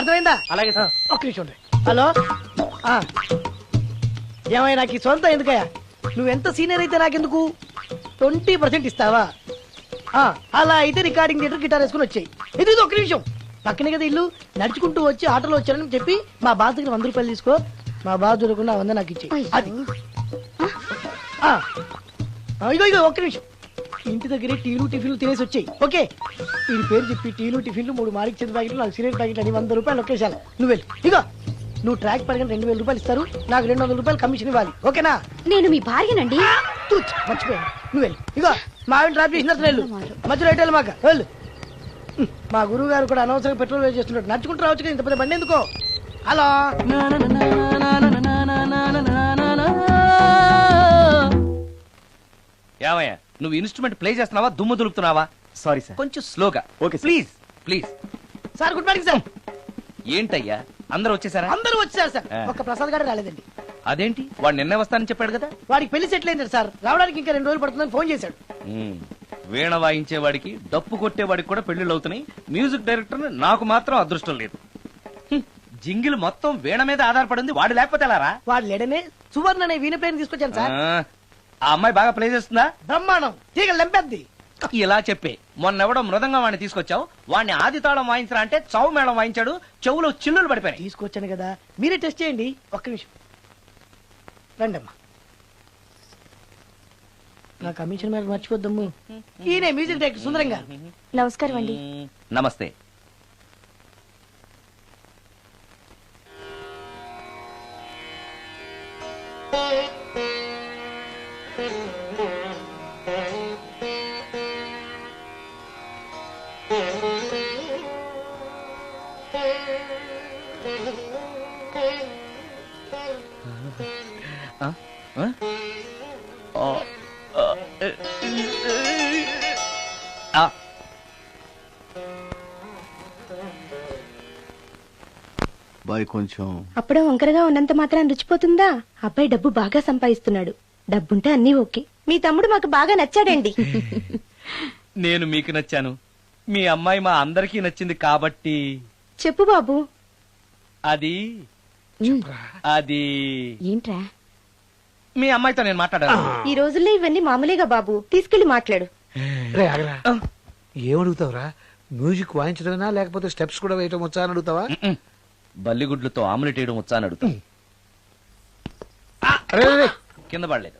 అర్థమైందా? అలాగే సార్. ఒక్క నిమిషం ఉండు. హలో ఏమైనా నాకు ఈ సొంత ఎందుకయ్యా? నువ్వెంత సీనియర్ అయితే నాకెందుకు 20% ఇస్తావా? అలా అయితే రికార్డింగ్ థియేటర్ గిటార్ వేసుకుని వచ్చాయి. ఇది ఒక్క నిమిషం, పక్కనే కదా ఇల్లు. నడుచుకుంటూ వచ్చి ఆటోలో వచ్చారని చెప్పి మా బాస్ దగ్గర 100 రూపాయలు తీసుకో. మా బాస్ దొరకకుండా 100 నాకు ఇచ్చేయి. అది ఇగో ఇగో ఒక్క నిమిషం. ఇంటి దగ్గరే టీలు టిఫిన్లు తినేసి వచ్చాయి. ఓకే, వీడి పేరు చెప్పి టీలు టిఫిన్లు 3 మారికి చెంది ప్యాకెట్లు, 4 సిగరెట్ ప్యాకెట్లు అని 100 రూపాయలు ఒకేసారి. నువ్వు వెళ్ళి ఇగో, నువ్వు ట్రాక్ పడిన 2000 రూపాయలు ఇస్తారు, నాకు 200 రూపాయలు కమిషన్ ఇవ్వాలి. ఓకేనా? నేను మీ భార్యనండి. మర్చిపోయాను. నువ్వు వెళ్ళి ఇగో, మా ఆవిడ డ్రాప్ చేసినట్టు వెళ్ళు. మధ్యలో ఎట్టాలి మాకు వెళ్ళు. మా గురువు గారు కూడా అనవసరంగా పెట్రోల్ వేస్ట్ చేస్తున్నాడు. నడుచుకుంటూ రావచ్చు కదా, ఇంత పెద్ద బండి ఎందుకో. హలో ఏమయ్యా, నువ్వు ఇన్స్ట్రుమెంట్ ప్లే చేస్తున్నావా, దుమ్ము దులుపుతున్నావా? Sorry sir. కొంచెం స్లోగా. Okay please please. Sir, good morning sir. ఏంటయ్యా, అందరూ వచ్చేసారా? అందరూ వచ్చారు సార్, ఒక్క ప్రసాద్ గారు రాలేదండి. అదేంటి, వాడు నిన్నే వస్తానని చెప్పాడు కదా. వాడికి పెళ్లి సెటిల్ అయింది సార్, రావడానికి ఇంకా 2 రోజులు పడుతుందని ఫోన్ చేశాడు. వీణ వాయించేవాడికి, డప్పు కొట్టేవాడికి కూడా పెళ్లిళ్ళు అవుతున్నాయి. మ్యూజిక్ డైరెక్టర్ నాకు మాత్రం అదృష్టం లేదు. జింగిల్ మొత్తం వీణ మీద ఆధారపడింది, వాడు లేకపోతే ఎలారా? వాడు లేడనే సువర్ణ అనే వీణ ప్లేయర్ తీసుకొచ్చాను సార్. ఆ అమ్మాయి బాగా ప్లే చేస్తుందా? బ్రహ్మాండం, తీగ లెంపెద్ది. ఇలా చెప్పే మొన్నెవడో మృదంగా వాడిని తీసుకొచ్చావు, వాడిని ఆది తాళం వాయించరా అంటే చౌ మేళం వాయించాడు, చెవులో చిల్లులు పడిపోయాయి. తీసుకొచ్చాను కదా, మీరే టెస్ట్ చేయండి. ఒక్క నిమిషం రండమ్మా. నా కమిషన్ మీద మర్చిపోద్దమ్ము. ఈయనే మ్యూజిక్ డైరెక్టర్ సుందరం గారు. నమస్కారం అండి. నమస్తే. కొంచెం అప్పుడే వంకరగా ఉన్నంత మాత్రం రుచిపోతుందా? అబ్బాయి డబ్బు బాగా సంపాదిస్తున్నాడు, డబ్బుంటే అన్నీ ఓకే. మీ తమ్ముడు మాకు బాగా నచ్చాడండి. నేను మీకు నచ్చాను, మీ అమ్మాయి మా అందరికీ నచ్చింది కాబట్టి. చెప్పు బాబు. అది అది ఏంట్రా? మీ అమ్మాయితో నేను మాట్లాడాను. ఈ రోజుల్లో ఇవన్నీ మామూలుగా బాబు, తీసుకెళ్లి మాట్లాడు. ఏమడుగుతావురా? మ్యూజిక్ వాయించడమేనా లేకపోతే స్టెప్స్ కూడా వేయటం వచ్చా అని అడుగుతావా? బల్లిగుడ్లతో ఆమ్లెట్ వేయడం వచ్చా అని అడుగుతా. కింద పడలేదు.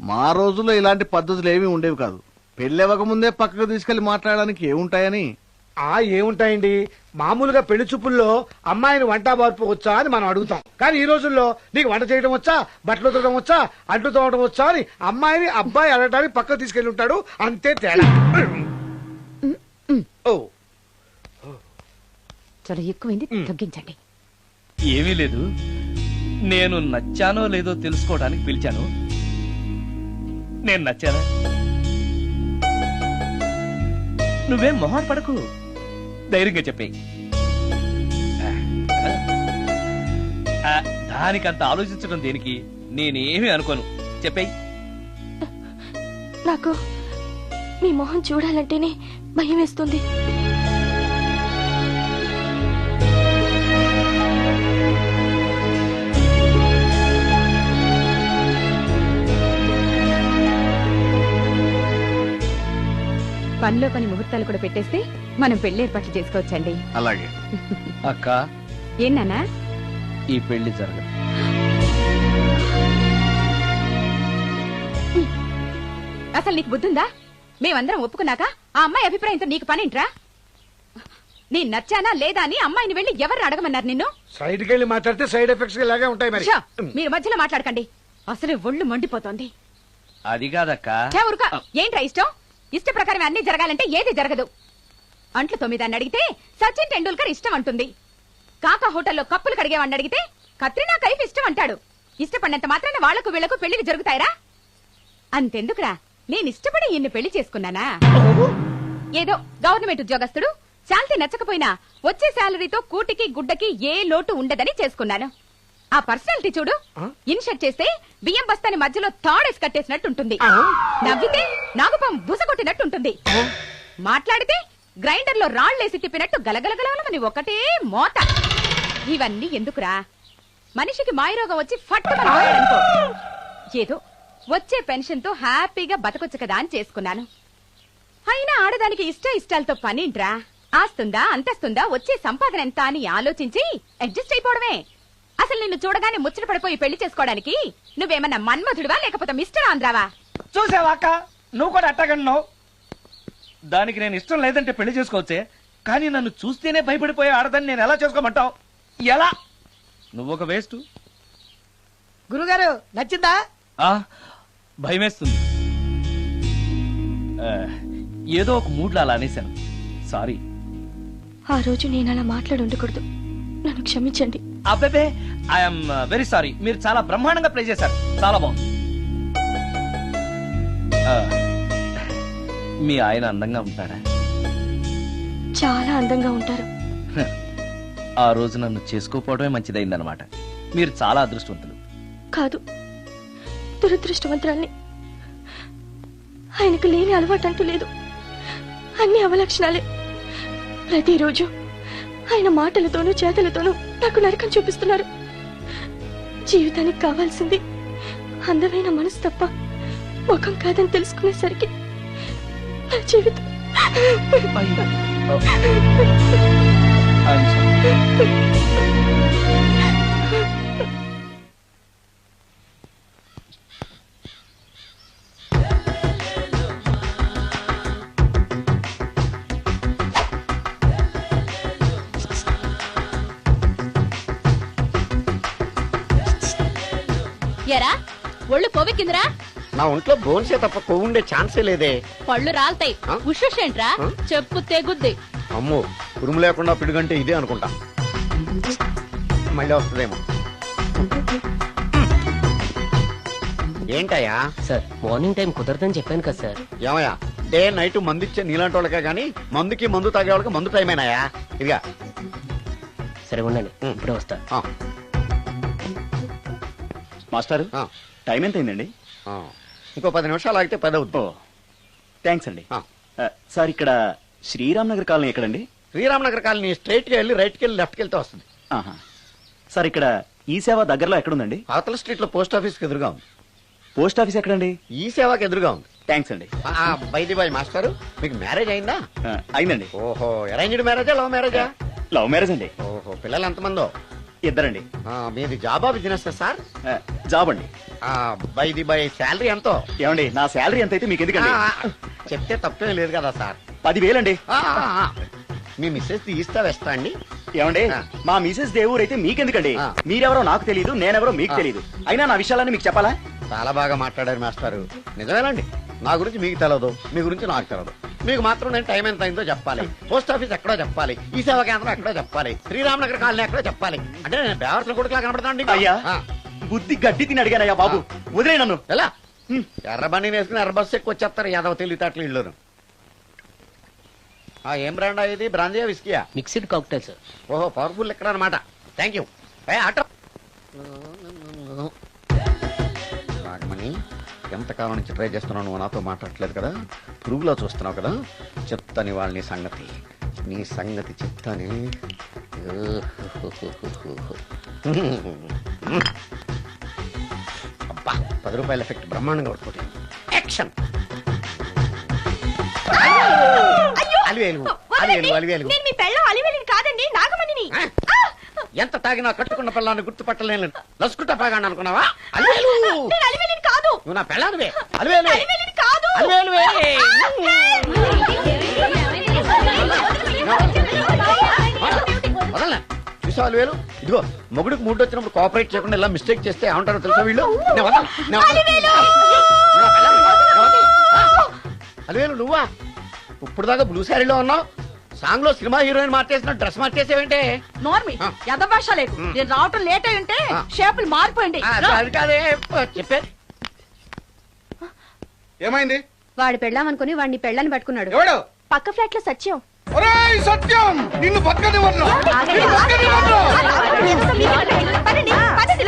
మా రోజుల్లో ఇలాంటి పద్ధతులు ఏమీ ఉండేవి కాదు. పెళ్ళెవక ముందే పక్కకు తీసుకెళ్లి మాట్లాడడానికి ఏముంటాయని. ఏముంటాయండి, మామూలుగా పెళ్లి చూపుల్లో అమ్మాయిని వంట బార్పు వచ్చా అని మనం అడుగుతాం. కానీ ఈ రోజుల్లో నీకు వంట చేయడం వచ్చా, బట్టలు ఉతకడం వచ్చా, అంట్లు తోమడం వచ్చా అని అమ్మాయిని అబ్బాయి అడగడానికి పక్కకు తీసుకెళ్లి ఉంటాడు. అంతే తేడా. చాలా ఎక్కువైంది, తగ్గించండి. ఏమీ లేదు, నేను నచ్చానో లేదో తెలుసుకోవడానికి పిలిచాను. నేను నచ్చానా? నువ్వేం మొహాన్ పడకు, ధైర్యంగా చెప్పేయి. దానికంత ఆలోచించడం దేనికి? నేనేమీ అనుకోను, చెప్పేయి. నాకు మీ మొహం చూడాలంటేనే భయం వేస్తుంది. పనిలో పని ముహూర్తాలు కూడా పెట్టేస్తే మనం పెళ్లి ఏర్పాట్లు చేసుకోవచ్చండి. అలాగే అక్క. ఏనానా? ఈ పెళ్లి జరగదు. అసలు నీకు బుద్ధుందా? మేమందరం ఒప్పుకున్నాక ఆ అమ్మాయి అభిప్రాయంతో నీకు పనింట్రా? నీ నచ్చానా లేదా అని అమ్మాయిని వెళ్ళి ఎవరు అడగమన్నారు నిన్ను? సైడ్కి వెళ్ళి మాట్లాడితే సైడ్ ఎఫెక్ట్స్ ఇలాగే ఉంటాయి. మరి మీరు మధ్యలో మాట్లాడకండి, అసలు ఒళ్ళు మండిపోతోంది. అది కాదక్క. ఏంట్రా ఇష్టం? ఇష్ట ప్రకారం అన్ని జరగాలంటే ఏది జరగదు. అంట్లు 9 అడిగితే సచిన్ టెండూల్కర్ ఇష్టం అంటుంది. కాకా హోటల్లో కప్పులు కడిగేవాడిని అడిగితే కత్రినా కైఫ్ ఇష్టం అంటాడు. ఇష్టపడినంత మాత్రాన వాళ్లకు వీళ్లకు పెళ్లికి జరుగుతాయరా? అంతెందుకురా, నేను ఇష్టపడి ఇన్ని పెళ్లి చేసుకున్నానా? ఏదో గవర్నమెంట్ ఉద్యోగస్తుడు, శాలరీ నచ్చకపోయినా వచ్చే శాలరీతో కూటికి గుడ్డకి ఏ లోటు ఉండదని చేసుకున్నాను. ఆ పర్సనాలిటీ చూడు, ఇన్షర్ట్ చేస్తే బియ్యం బస్తాని మధ్యలో తాడేసి కట్టేసినట్టుంటుంది. నవ్వితే నాగుపం బుసగొట్టినట్టుంటుంది. మాట్లాడితే గ్రైండర్ లో రాళ్లేసి తిప్పినట్టు గలగలగలమని ఒకటే మోత. ఇవన్నీ ఎందుకురా? మనిషికి మాయరోగం వచ్చి ఫట్టుకనుకో ఏదో వచ్చే పెన్షన్ తో హ్యాపీగా బతకొచ్చు కదా అని చేసుకున్నాను. అయినా ఆడదానికి ఇష్టాలతో పనింట్రా. ఆస్తుందా అంతస్తుందా వచ్చే సంపాదన ఎంత అని ఆలోచించి అడ్జస్ట్ అయిపోవడమే. అసలు నిన్ను చూడగానే ముచ్చట పడిపోయి పెళ్లి చేసుకోవడానికి నువ్వేమన్నా మన్మధుడివా లేకపోతే మిస్టర్ ఆంధ్రావా? చూసావా అక్క, నువ్వు కూడా అట్టగన్నావు. దానికి నేను ఇష్టం లేదంటే పెళ్లి చేసుకోవచ్చే, కానీ నన్ను చూస్తేనే భయపడిపోయే ఆడదాన్ని నేను ఎలా చేసుకోమంటావు? ఎలా? నువ్వు ఒక వేస్ట్. గురుగారు నచ్చిందా? భయమేస్తుంది. ఏదో ఒక మూడ్లో అలా అనేశాను, సారీ. ఆ రోజు నేను అలా మాట్లాడి ఉండకూడదు, నన్ను క్షమించండి. అబ్బే, ఐఎమ్ వెరీ సారీ. మీరు చాలా బ్రహ్మాండంగా ప్లే చేశారు, చాలా బాగుంది. మీ ఆయన అందంగా ఉంటాడా? చాలా అందంగా ఉంటారు. ఆ రోజు నన్ను చేసుకోపోవడమే మంచిదైందనమాట. మీరు చాలా అదృష్టవంతులు. కాదు, దురదృష్టవంతురాల్ని. ఆయనకు లేని అలవాటు అంటూ లేదు, అన్ని అవలక్షణాలే. ప్రతిరోజు ఆయన మాటలతోనూ చేతలతోనూ నాకు నరకం చూపిస్తున్నారు. జీవితానికి కావాల్సింది అందమైన మనసు తప్ప ముఖం కాదని తెలుసుకునేసరికి నా జీవితం ఎరా ఒళ్ళు కొవ్వెక్కిందిరా? నా ఒంట్లో బోన్సే తప్ప కొవ్వు ఉండే ఛాన్సే లేదే. పళ్ళు రాల్తాయి. ఉషేంట్రా చెప్పు తెగుద్ది. అమ్మో, ఉరుము లేకుండా పిడుగంటే ఇదే అనుకుంటా. మళ్ళీ వస్తుందేమో. ఏంటయ్యా? సార్ మార్నింగ్ టైం కుదరదని చెప్పాను కదా సార్. ఏమయ్యా, డే నైట్ మందు ఇచ్చే నీలాంటి వాళ్ళకే గానీ మందుకి మందు తాగే వాళ్ళకి మందు టైం అయినాయా? ఇదిగా సరే ఉండండి, ఇప్పుడే వస్తా. మాస్టారు, టైం ఎంత అయిందండి? ఇంకో 10 నిమిషాలు ఆగితే 10 అవుతుంది. థ్యాంక్స్ అండి. సార్, ఇక్కడ శ్రీరామ్ నగర్ కాలనీ ఎక్కడండి? శ్రీరామ్ నగర్ కాలనీ స్ట్రైట్ గా వెళ్ళి రైట్ కి వెళ్ళి లెఫ్ట్ కి వెళ్తే వస్తుంది. సార్, ఇక్కడ ఈ సేవ దగ్గరలో ఎక్కడుందండి? అవతల స్ట్రీట్ లో పోస్ట్ ఆఫీస్ కి ఎదురుగా ఉంది. పోస్ట్ ఆఫీస్ ఎక్కడండి? ఈ సేవకి ఎదురుగా ఉంది. థ్యాంక్స్ అండి. బైది బాయ్ మాస్టారు, మీకు మ్యారేజ్ అయిందా? అయిందండి. ఓహో, అరేంజ్డ్ మ్యారేజా లవ్ మ్యారేజా? లవ్ మ్యారేజ్ అండి. ఓహో, పిల్లలు ఎంతమందో? ఇద్దరండి. మీది జాబా బిజినెస్ సార్? జాబ్ అండి. బైది బై శాలరీ ఎంతో? ఏమండి, నా శాలరీ ఎంత అయితే మీకు ఎందుకండి? చెప్తే తప్పేం లేదు కదా సార్. 10,000 అండి. మీ మిస్సెస్ ఈస్తా వెస్తా అండి? ఏమండి, మా మిసెస్ దేవుడు అయితే మీకెందుకండి? మీరెవరో నాకు తెలియదు, నేనెవరో మీకు తెలియదు. అయినా నా విషయాలన్నీ మీకు చెప్పాలా? చాలా బాగా మాట్లాడారు మాస్టారు. నిజమేనండి, నా గురించి మీకు తెలియదు, మీ గురించి నాకు తెలియదు. మీకు మాత్రం నేను టైం ఎంత అయిందో చెప్పాలి, పోస్ట్ ఆఫీస్ ఎక్కడో చెప్పాలి, ఈ సేవా కేంద్రం ఎక్కడో చెప్పాలి, శ్రీరామ్ నగర్ కాలనీ ఎక్కడో చెప్పాలి. అంటే నేను బేవర్సన కొడుకులా కనబడతాండి. అయ్యా, బుద్ధి గడ్డి తిని అడిగానయ్యా బాబు, వదిలే నన్ను. ఎలా ఎర్ర బండి వేసుకుని ఎర్ర బస్సు ఎక్కువ వచ్చేస్తారు యాదవ తెలివితేటలు ఇల్లును. ఏం బ్రాండ్ ఇది? బ్రాంజియా విస్కియా? Mixed cocktail sir. ఓహో, పవర్ఫుల్ ఎక్కడ అనమాట. Thank you. ఆటో నాగమణి, ఎంతకాలం నుంచి ట్రై చేస్తున్నావు, నువ్వు నాతో మాట్లాడట్లేదు కదా, పురుగులో చూస్తున్నావు కదా, చెప్తాని వాళ్ళని సంగతి, నీ సంగతి చెప్తాని. అబ్బా, 10 రూపాయల ఎఫెక్ట్ బ్రహ్మాండంగా పడుతుంది. యాక్షన్. అలివేలు అలివేలు అలివేలు. నేను మీ పెళ్ళం అలివేలిని కాదండి, నాగమణిని. ఎంత తాగినా కట్టుకున్న పిల్లాన్ని గుర్తుపట్టలేను, లసుకుంటా పాగాను అనుకున్నావా? అలివేలు. నేను అలివేలిని కాదు. నువ్వు నా పిల్లానివే. అలివేలు అలివేలిని కాదు. అలివేలువే. వదలనా? చూసావు అలివేలు? ఇదిగో, మొగుడికి మూడు వచ్చినప్పుడు కోఆపరేట్ చేయకుండా ఇలా మిస్టేక్ చేస్తే ఏమంటారో తెలుసా వీళ్ళు? అలివేలు నువ్వా? ఇప్పుడు దాకా బ్లూ శారీలో ఉన్నావు, సాంగ్ లో సినిమా హీరోయిన్ మార్చేసిన డ్రెస్ మార్చేసేవంటే? నార్మల్ యథభాష లేదు. నేను రావటం లేట్ అయి ఉంటే షేపులు మారిపోయింది. అది కాదే చెప్పే. ఏమైంది? వాడు పెళ్ళామనుకుని వాడిని పెళ్ళని పట్టుకున్నాడు. ఎవడు? పక్క ఫ్లాట్ లో సత్యం. సత్యం, నిన్ను పక్కనివ్వను.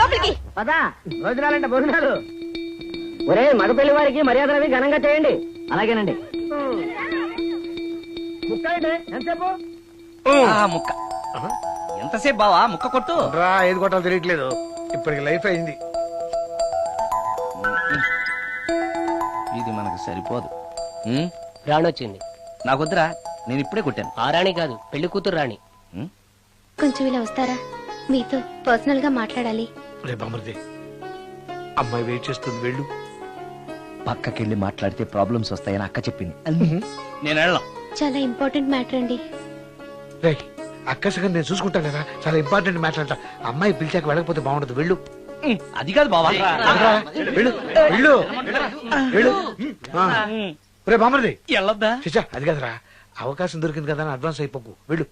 లోపలికి భోజనాలంటే భోజనాలు. ఒరే, మగ పెళ్లి వారికి మర్యాదలవి ఘనంగా చేయండి. అలాగేనండి. ముక్క ఎంతసేపు బావా ముక్క కొట్టు. రా ఏది కొట్టాలో తెలియట్లేదు, ఇప్పటికి లైఫ్ అయింది. ఇది మనకు సరిపోదు. రాణొచ్చింది. నాకొద్దురా, నేను ఇప్పుడే కొట్టాను. ఆ రాణి కాదు, పెళ్లి కూతురు రాణి. కొంచెం ఇలా వస్తారా, మీతో పర్సనల్ గా మాట్లాడాలి. రే బామర్ది, అమ్మాయి వెయిట్ చేస్తుంది, వెళ్ళు. పక్కకెళ్ళి మాట్లాడితే ప్రాబ్లమ్స్ వస్తాయని అక్క చెప్పింది. నేను వెళ్ళాం. చాలా ఇంపార్టెంట్ మ్యాటర్ అండి. రే అక్కసగా నేను చూసుకుంటాను కదా, చాలా ఇంపార్టెంట్ మ్యాటర్ అంట. అమ్మాయి పిలిచాక వెళ్ళకపోతే బాగుండదు, వెళ్ళు. అది కాదు బావా. వెళ్ళు వెళ్ళు వెళ్ళు. రే బామర్ది, వెళ్ళొద్దా? చిచ్చా అది కదరా, అవకాశం దొరికింది కదా అని అడ్వాన్స్ అయిపోకు, వెళ్ళు.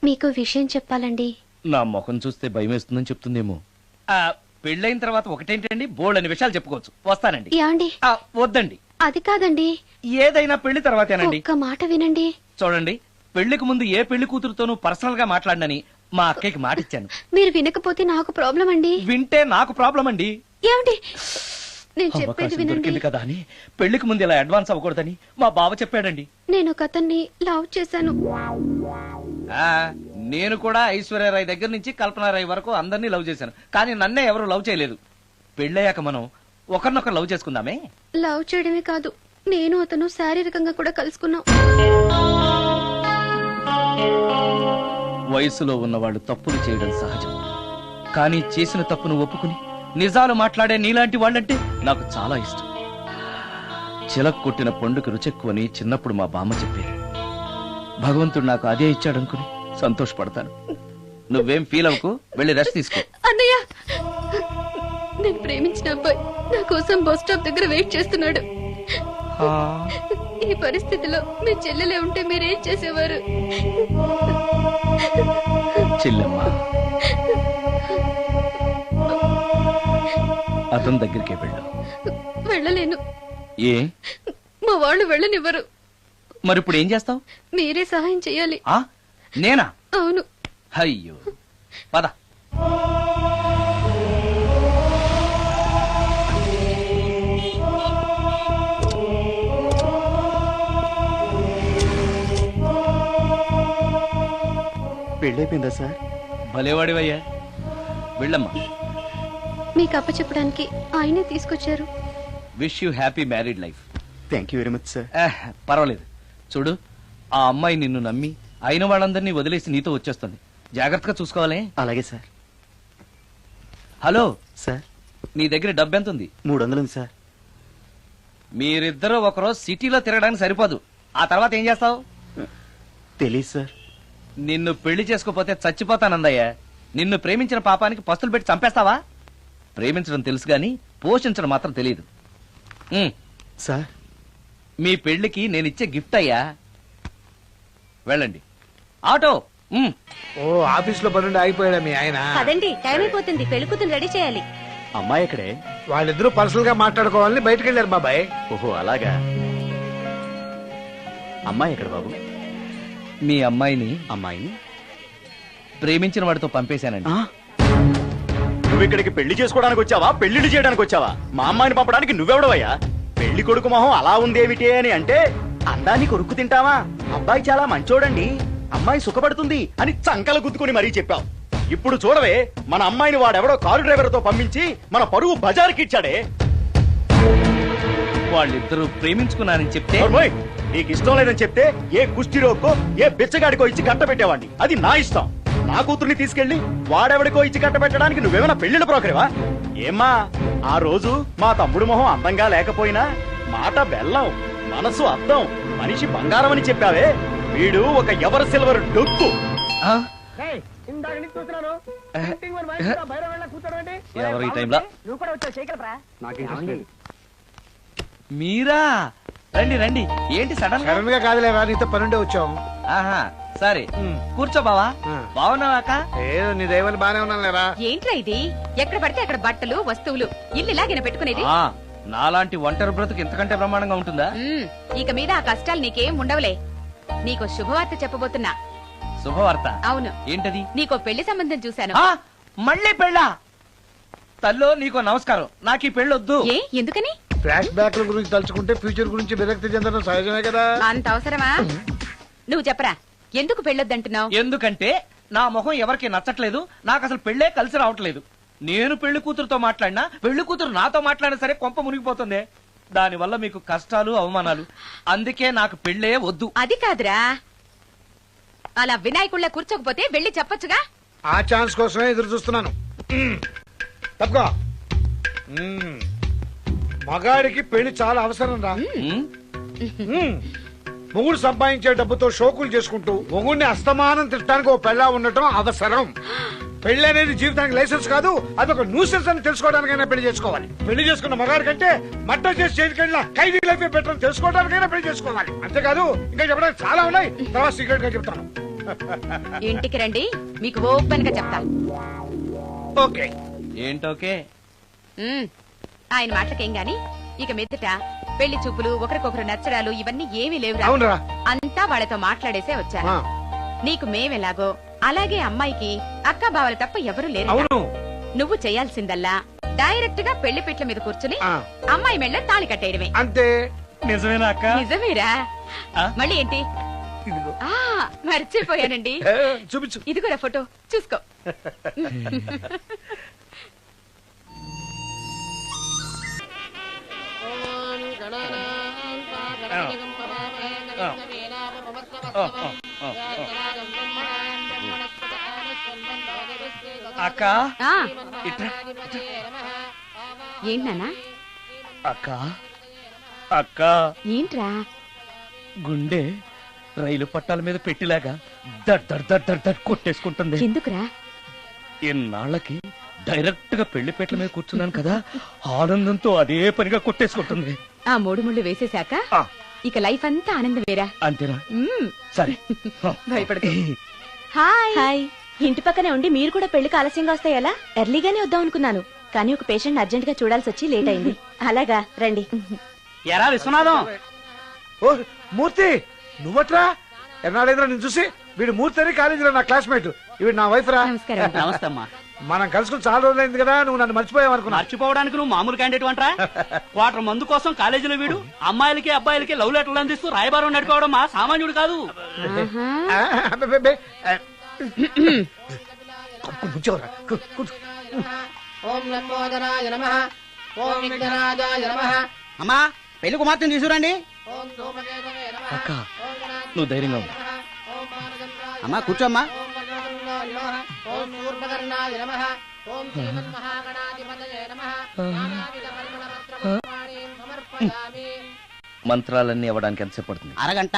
మీకు విషయం చెప్పాలండి. నా ముఖం చూస్తే భయం వేస్తుందని చెప్తుందేమో. పెళ్ళైన తర్వాత ఒకటేంటండి, బోల్డ్ అనే విషయాలు చెప్పుకోవచ్చు. వస్తానండి. యాండి వద్దండి, అది కాదండి, ఏదైనా పెళ్లి తర్వాతేనండి. ఒక్క మాట వినండి. చూడండి, పెళ్లికి ముందు ఏ పెళ్లి కూతురుతోనూ పర్సనల్ గా మాట్లాడనని మా అక్కకి మాట ఇచ్చాను. మీరు వినకపోతే నాకు ప్రాబ్లం అండి. వింటే నాకు ప్రాబ్లం అండి. ఏమండి, నేను చెప్పేది అవకాశం వినండి. దొరికింది కదా అని పెళ్లికి ముందు ఇలా అడ్వాన్స్ అవ్వకూడదని మా బావ చెప్పాడండి. నేను ఒక అతన్ని లవ్ చేశాను. నేను కూడా ఐశ్వర్యరాయ్ దగ్గర నుంచి కల్పనారాయ్ వరకు అందరినీ లవ్ చేశాను, కానీ నన్నే ఎవరు లవ్ చేయలేదు. పెళ్ళయ్యాక మనం ఒకరినొకరు లవ్ చేసుకుందామే. లవ్ చేయడమే కాదు, నేను అతను శారీరకంగా కూడా కలుసుకున్నాం. వయసులో ఉన్నవాళ్ళు తప్పులు చేయడం సహజం, కానీ చేసిన తప్పును ఒప్పుకుని నిజాలు మాట్లాడే నీలాంటి వాళ్ళంటే నాకు చాలా ఇష్టం. చిలక కొట్టిన పండుగ రుచెక్కువని చిన్నప్పుడు మా బామ్మ చెప్పేది. భగవంతుడు నాకు అదే ఇచ్చాడనుకుని సంతోషపడతాను. నువ్వేం ఫీల్ అవ్వకు, వెళ్ళి రెస్ట్ తీసుకో. అన్నయ్య, నేను ప్రేమించిన అబ్బాయి నా కోసం బస్ స్టాప్ దగ్గర వెయిట్ చేస్తున్నాడు. ఈ పరిస్థితిలో మీ చెల్లెలే ఉంటే మీరేం చేసేవారు? చెల్లెమ్మ, అతని దగ్గరికే వెళ్ళు. వెళ్ళలేను. ఏ? మా వాళ్ళు వెళ్ళనివ్వరు. మరి ఇప్పుడు ఏం చేస్తావు? మీరే సహాయం చేయాలి. నేనా? అవును. అయ్యో, పద. పెళ్ళైపోయిందా సార్? భలేవాడివయ్యా, వెళ్ళమ్మా. మీకు అప్పచెప్పడానికి ఆయనే తీసుకొచ్చారు. Wish you happy married life. Thank you very much sir. పర్వాలేదు. చూడు, ఆ అమ్మాయి నిన్ను నమ్మి అయిన వాళ్ళందరినీ వదిలేసి నీతో వచ్చేస్తుంది. జాగ్రత్తగా చూసుకోవాలి. అలాగే సార్. హలో సార్, నీ దగ్గర డబ్బు ఎంత ఉంది? 300 ఉంది సార్. మీరిద్దరూ ఒకరోజు సిటీలో తిరగడానికి సరిపోదు. ఆ తర్వాత ఏం చేస్తావు? తెలీదు సార్. నిన్ను పెళ్లి చేసుకోపోతే చచ్చిపోతానందయ్యా. నిన్ను ప్రేమించిన పాపానికి పస్తులు పెట్టి చంపేస్తావా? ప్రేమించడం తెలుసు గాని పోషించడం మాత్రం తెలియదు. సార్, మీ పెళ్లికి నేనిచ్చే గిఫ్ట్ అయ్యా. వెళ్ళండి. ఆటో. ఓ, ఆఫీస్ లో పనుండి ఆగిపోయాడా మీ ఆయన? పదండి, టైం అయిపోతుంది, పెళ్లి కూతురు రెడీ చేయాలి. అమ్మాయి ఎక్కడే? వాళ్ళిద్దరూ పర్సనల్ గా మాట్లాడుకోవాలని బయటకు వెళ్ళారు బాబాయ్. ఓహో అలాగా. అమ్మాయి ఎక్కడ బాబు? మీ అమ్మాయిని అమ్మాయిని ప్రేమించిన వాడితో పంపేశానండి. నువ్వు ఇక్కడికి పెళ్లి చేసుకోవడానికి వచ్చావా, పెళ్లిళ్ళు చేయడానికి వచ్చావా? మా అమ్మాయిని పంపడానికి నువ్వెవడవయ్యా? పెళ్లి కొడుకు మొహం అలా ఉందేమిటి అని అంటే అందాన్ని కొరుక్కు తింటావా? అబ్బాయి చాలా మంచోడండి, అమ్మాయి సుఖపడుతుంది అని చంకల గుద్దుకుని మరీ చెప్పావు. ఇప్పుడు చూడవే, మన అమ్మాయిని వాడెవడో కారు డ్రైవర్ తో పంపించి మన పరువు బజార్కి ఇచ్చాడే. వాళ్ళిద్దరూ ప్రేమించుకున్నారని చెప్తే నీకు ఇష్టం లేదని చెప్తే ఏ కుష్టిరోకో ఏ బిచ్చగాడికో ఇచ్చి కట్టబెట్టేవాడిని. అది నా ఇష్టం. నా కూతుర్ని తీసుకెళ్లి వాడెవడికో ఇచ్చి కట్టబెట్టడానికి నువ్వేమైనా పెళ్లిళ్ళ బ్రోకరేవా? ఏమ్మా, ఆ రోజు మా తమ్ముడు మొహం అందంగా లేకపోయినా మాట బెల్లం, మనసు అద్దం, మనిషి బంగారం అని చెప్పావే. వీడు ఒక ఎవరు సిల్వర్ డొక్కు. ఎవరు ఈ టైంలో? మీరా? రండి రండి. ఏంటి సడన్ గా కాదులేరా, నీతో పనుండే వచ్చాం. ఆహా, సరే కూర్చో బావా. బాగున్నావాక? ఏదో నీ దైవాలు బానే ఉన్నాను లేరా. ఏంట్రా ఇది? ఎక్కడ పడితే అక్కడ బట్టలు వస్తువులు ఇల్లు ఇలాగిన పెట్టుకునేది? నాలాంటి ఒంటరి బ్రతుకు ఎంతకంటే బ్రహ్మాండంగా ఉంటుందా? ఇక మీద ఆ కష్టాలు నీకేం ఉండవులే. నీకో శుభవార్త చెప్పబోతున్నా. శుభవార్త? అవును. ఏంటది? నీకో పెళ్లి సంబంధం చూశాను. మళ్ళీ పెళ్ళా? తల్లో నీకో నమస్కారం, నాకు ఈ పెళ్ళొద్దు. ఏ, ఎందుకని? ఫ్లాష్ బ్యాక్ గురించి తలుచుకుంటే ఫ్యూచర్ గురించి విరక్తి చెందడం సహజమే కదా. అంత అవసరమా? నువ్వు చెప్పరా ఎందుకు పెళ్ళొద్దంటున్నావు? ఎందుకంటే నా మొహం ఎవరికి నచ్చట్లేదు, నాకు అసలు పెళ్ళే కలిసి రావట్లేదు. నేను పెళ్లి కూతురుతో మాట్లాడినా, పెళ్లి కూతురు నాతో మాట్లాడినా సరే కొంప మునిగిపోతుంది. దానివల్ల మీకు కష్టాలు అవమానాలు. అందుకే నాకు పెళ్ళే వద్దు. అది కాదురా, అలా వినాయకుళ్ళ కూర్చోకపోతే వెళ్ళి చెప్పొచ్చుగా. ఆ ఛాన్స్ కోసమే ఎదురు చూస్తున్నాను. తప్పుకో. మగాడికి పెళ్లి చాలా అవసరం రా. మొగుడు సంపాదించే డబ్బుతో షోకులు చేసుకుంటూ మొగుడిని అస్తమానం తిట్టడానికి ఓ పెళ్ళా ఉండటం అవసరం. పెళ్లి అనేది జీవితానికి లైసెన్స్ కాదు, అదొక న్యూసెన్స్ అని తెలుసుకోవడానికైనా పెళ్లి చేసుకోవాలి. పెళ్లి చేసుకున్న మగాడి కంటే మర్డర్ చేసి చేయడానికి ఖైదీ లైఫ్ బెటర్ అని తెలుసుకోవడానికైనా పెళ్లి చేసుకోవాలి. అంతేకాదు ఇంకా చెప్పడానికి చాలా ఉన్నాయి, తర్వాత సీక్రెట్ గా చెప్తాను. ఇంటికి రండి, మీకు ఓపెన్ గా చెప్తాను. ఓకే. ఏంటోకే? ఆయన మాటలకేం గాని ఇక మీదట పెళ్లి చూపులు, ఒకరికొకరు నచ్చడాలు ఇవన్నీ ఏమీ లేవు. అవునరా, అంతా వాళ్ళతో మాట్లాడేసే వచ్చాను. నీకు మేమెలాగో అలాగే అమ్మాయికి అక్క బావలు తప్ప ఎవరు లేరు. అవును. నువ్వు చేయాల్సిందల్లా డైరెక్ట్ గా పెళ్లి పిట్ల మీద కూర్చుని అమ్మాయి మెళ్ళ తాళి కట్టేయడమే. అంతే. నిజమేనా అక్క? నిజమేరా. మళ్ళీ ఏంటి? మర్చిపోయానండి, చూపించు. ఇదిగోరా ఫోటో చూసుకో. అక్క ఏంటన్నా? అక్క అక్క ఏంట్రా? గుండె రైలు పట్టాల మీద పెట్టిలాగా దడ్ దడ్ దడ్ దడ్ దడ్ కొట్టేసుకుంటుంది. ఎందుకురా? ఇన్నాళ్ళకి డైరెక్ట్ గా పెళ్లి పెట్టల మీద కూర్చున్నాను కదా, ఆనందంతో అదే పనిగా కొట్టేసుకుంటుంది. ఆ 3 ముళ్ళు వేసేశాక ఇక లైఫ్ అంతా ఆనందం వేరా. అంతేనా? సరే. భయపడకు. హాయ్. ఇంటి పక్కనే ఉండి మీరు కూడా పెళ్లికి ఆలస్యంగా వస్తే ఎలా? ఎర్లీగానే వద్దాం అనుకున్నాను, కానీ ఒక పేషెంట్ అర్జెంట్ గా చూడాల్సి వచ్చి లేట్ అయింది. అలాగా రండి. ఎరా విశ్వనాథం. ఓ మూర్తి, నువ్వట్రా? ఎన్నాడైందిరా నేను చూసి. వీడు మూర్తి అని కాలేజీలో నా క్లాస్మేట్, ఇవి నా వైఫ్ రా. నమస్తే అమ్మా. మనం కలుసుకుని చాలా రోజులైంది కదా, నువ్వు నన్ను మర్చిపోయావు అనుకున్నా. మర్చిపోవడానికి నువ్వు మామూలు క్యాండిడేట్ అంటరా? క్వార్టర్ మందు కోసం కాలేజీలో వీడు అమ్మాయిలకి అబ్బాయిలకి లవ్ లెటర్లు అందిస్తూ రాయబారం నడుకోవడం మా సామాన్యుడు కాదు. అమ్మా పెళ్లి కుమార్తెను తీసుకురండి. అక్క నువ్వు ధైర్యంగా ఉంది. అమ్మా కూర్చోమ్మా. మంత్రాలన్నీ అవ్వడానికి ఎంతసేపు పడుతుంది? అరగంట.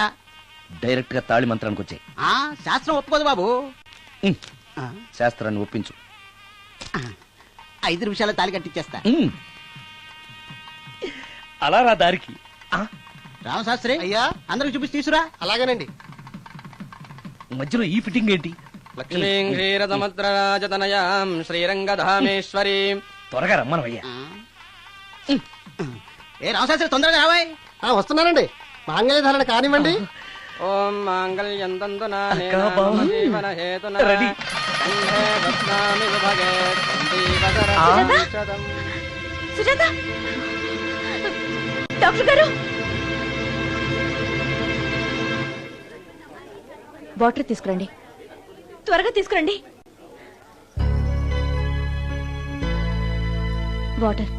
డైరెక్ట్ గా తాళి మంత్రానికి వచ్చాయి. శాస్త్రం ఒప్పుకోదు బాబు. శాస్త్రాన్ని ఒప్పించు. 5 నిమిషాలు తాళి కట్టించేస్తా. అలా రా దారికి. రామశాస్త్రి అయ్యా, అందరికి చూపించి తీసురా. అలాగేనండి. మధ్యలో ఈ ఫిట్టింగ్ ఏంటి? లక్ష్మీం క్షీరసముద్రరాజతనయాం శ్రీరంగధామేశ్వరీ. త్వరగా రమ్మనయ్యా. ఏ రామశాస్త్రి తొందరగా రావాయ్. వస్తున్నానండి. మాంగళ్య ధారణ కానివ్వండి. ఓం మాంగళ్యం తంతునా అక్కా బావ. జీవన హేతునా రెడీ. కంఠే బధ్నామి విభగే సందీపకరం. సుజాత డాక్టర్ గారు, వాటర్ తీసుకురండి. త్వరగా తీసుకురండి. వాటర్.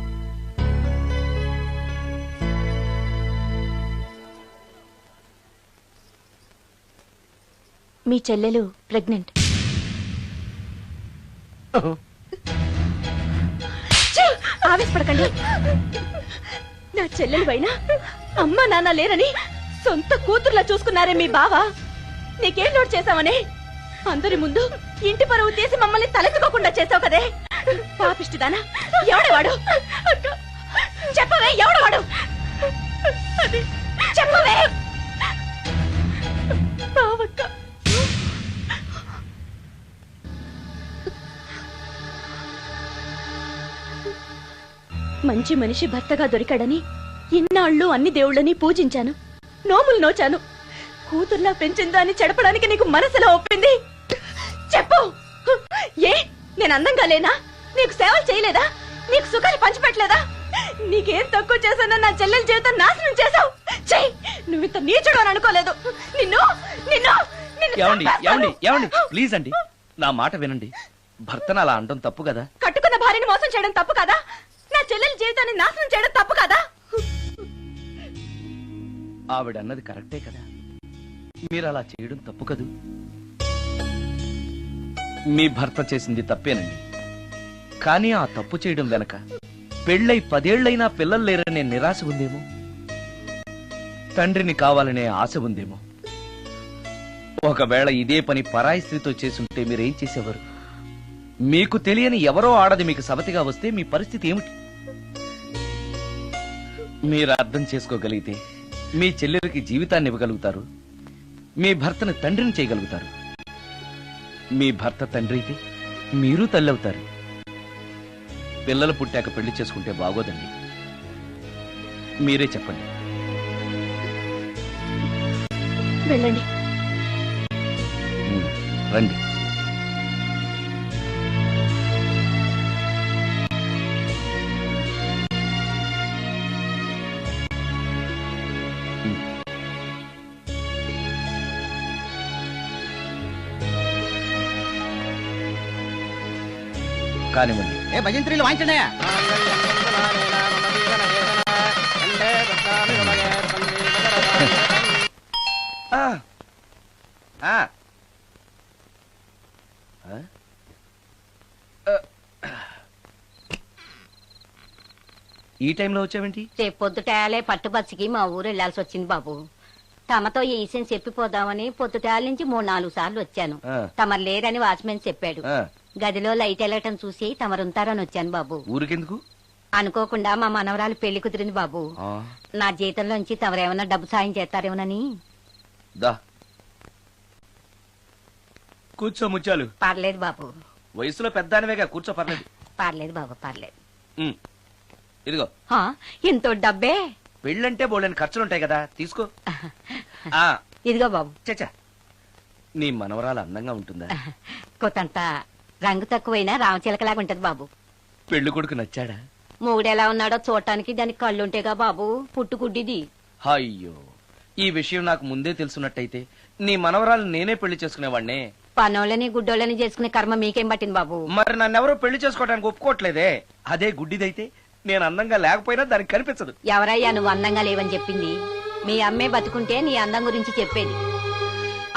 మీ చెల్లెలు ప్రెగ్నెంట్. ఆవేశపడకండి. నా చెల్లెలు పైన అమ్మా నాన్న లేరని సొంత కూతుర్లా చూసుకున్నారే మీ బావ. నీకేం లోటు చేశావనే అందరి ముందు ఇంటి పరువు తీసి మమ్మల్ని తలెత్తుకోకుండా చేసావు కదే. పాపిష్టిదానా, ఎవడవాడు? చెప్పవే, ఎవడవాడు? చెప్పవే. బావక్క, మంచి మనిషి భర్తగా దొరికాడని ఇన్నాళ్ళు అన్ని దేవుళ్ళని పూజించాను, నోములు నోచాను. కూతుర్లా పెంచిందా అని చెడపడానికి నీకు మనసులో ఒప్పింది. చెప్పు, ఏ నేను అందంగా లేనా? నీకు సేవలు చేయలేదా? నీకు సుఖాలు పంచిపెట్టలేదా? నీకేం తక్కువ చేశానో నా చెల్లెల జీవితం నాశనం చేశావు. ఛీ! నువ్వు ఇంత నీచుడు అని అనుకోలేదు. నిన్ను నిన్ను నిన్ను ఏమండి చంపేస్తాను. ఏమండి ఏమండి ప్లీజ్ అండి, నా మాట వినండి. భర్తను అలా అనడం తప్పు కదా. కట్టుకున్న భార్యని మోసం చేయడం తప్పు కదా? నా చెల్లెలి జీవితాన్ని నాశనం చేయడం తప్పు కదా? ఆవిడ అన్నది కరెక్టే కదా. మీరు అలా చేయడం తప్పు కదూ. మీ భర్త చేసింది తప్పేనండి. కానీ ఆ తప్పు చేయడం వెనక పెళ్ళై 10 ఏళ్లైనా పిల్లలు లేరనే నిరాశ ఉందేమో, తండ్రిని కావాలనే ఆశ ఉందేమో. ఒకవేళ ఇదే పని పరాయి స్త్రీతో చేసుంటే మీరేం చేసేవారు? మీకు తెలియని ఎవరో ఆడది మీకు సవతిగా వస్తే మీ పరిస్థితి ఏమిటి? మీరు అర్థం చేసుకోగలిగితే మీ చెల్లెలకి జీవితాన్ని ఇవ్వగలుగుతారు, మీ భర్తను తండ్రిని చేయగలుగుతారు. మీ భర్త తండ్రి అయితే మీరు తల్లి అవుతారు. పిల్లలు పుట్టాక పెళ్లి చేసుకుంటే బాగోదండి. మీరే చెప్పండి. వెళ్ళండి. రండి. కానివ్వండి. ఏ భజంత్రీలు వాయించండి. ఆ. ఆ. ఈ టైంలో వచ్చావేంటి? రేపు పొద్దుటాలే పట్టుబస్సుకి మా ఊరు వెళ్లాల్సి వచ్చింది బాబు. తమతో ఈ విషయం చెప్పిపోదామని పొద్దుటాల నుంచి 3-4 సార్లు వచ్చాను. తమరు లేరని వాచ్మెన్ చెప్పాడు. గదిలో లైట్ వెళ్ళటం చూసి తమరుంటారని వచ్చాను బాబు. ఊరికెందుకు? అనుకోకుండా మా మనవరాలు పెళ్లి కుదిరింది బాబు. నా జీతంలోంచి తమరేమన్నా డబ్బు సాయం చేస్తారేమోనని. దా కూర్చో ముచ్చాలు. పర్లేదు బాబు. వయసులో పెద్దానివేగా, కూర్చో. పర్లేదు. పర్లేదు బాబు, పర్లేదు. ఇదిగో. ఇంతో డబ్బే. పెళ్ళంటే బోళ్ళని ఖర్చులుంటాయి కదా, తీసుకో. ఇదిగో బాబు. చచ్చా, నీ మనవరాలు అందంగా ఉంటుందా? కొత్తంత రంగు తక్కువైనా రామచిలకలాగా ఉంటది బాబు. పెళ్లి కొడుకు నచ్చాడా? మూడెలా ఉన్నాడో చూడటానికి దానికి కళ్ళుంటేగా బాబు, పుట్టుకుడ్డిది. అయ్యో, ఈ విషయం నాకు ముందే తెలుసున్నట్టయితే నీ మనవరాలు నేనే పెళ్లి చేసుకునేవాడినే. పనోళ్ళని గుడ్డోళ్ళని చేసుకునే కర్మ మీకేం పట్టింది బాబు? మరి నన్నెవరో పెళ్లి చేసుకోవడానికి ఒప్పుకోవట్లేదే. అదే గుడ్డిదైతే నేను అందంగా లేకపోయినా దానికి కనిపించదు. ఎవరయ్యా నువ్వు అందంగా లేవని చెప్పింది? మీ అమ్మే బతుకుంటే నీ అందం గురించి చెప్పేది.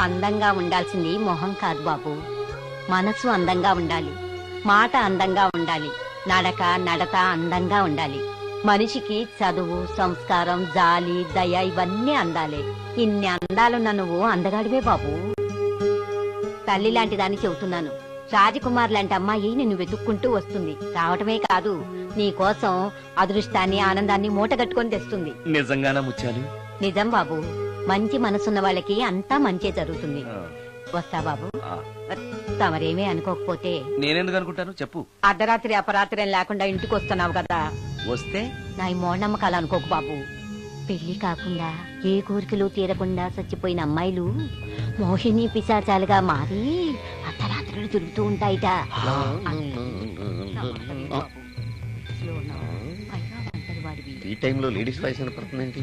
అందంగా ఉండాల్సింది మొహం కాదు బాబు, మనసు అందంగా ఉండాలి, మాట అందంగా ఉండాలి, నడక అందంగా ఉండాలి. మనిషికి చదువు, సంస్కారం, జాలి, దయ ఇవన్నీ అందాలే. ఇన్ని అందాలున్న నువ్వు అందగాడివే బాబు. తల్లి లాంటి దాన్ని చెబుతున్నాను. రాజకుమార్ లాంటి అమ్మాయి నిన్ను వెతుక్కుంటూ వస్తుంది. రావటమే కాదు, నీ కోసం అదృష్టాన్ని, ఆనందాన్ని మూటగట్టుకొని తెస్తుంది. నిజంగానా ముత్యాలు? నిజం బాబు. మంచి మనసున్న వాళ్ళకి అంతా మంచే జరుగుతుంది. వస్తా బాబు. తమరేమీ అనుకోకపోతే. నేనెందుకు అనుకుంటాను చెప్పు. అర్ధరాత్రి అపరాత్రి లేకుండా ఇంటికి వస్తున్నావు కదా, వస్తే నా ఈ మూఢనమ్మకాలు అనుకోకు బాబు. పెళ్లి కాకుండా ఏ కోరికలు తీరకుండా చచ్చిపోయిన అమ్మాయిలు మోహిని పిశాచాలుగా మారి అర్ధరాత్రులు తిరుగుతూ ఉంటాయిట. ఈ టైంలో లేడీస్ వాయిస్ వినపడుతుందేంటి?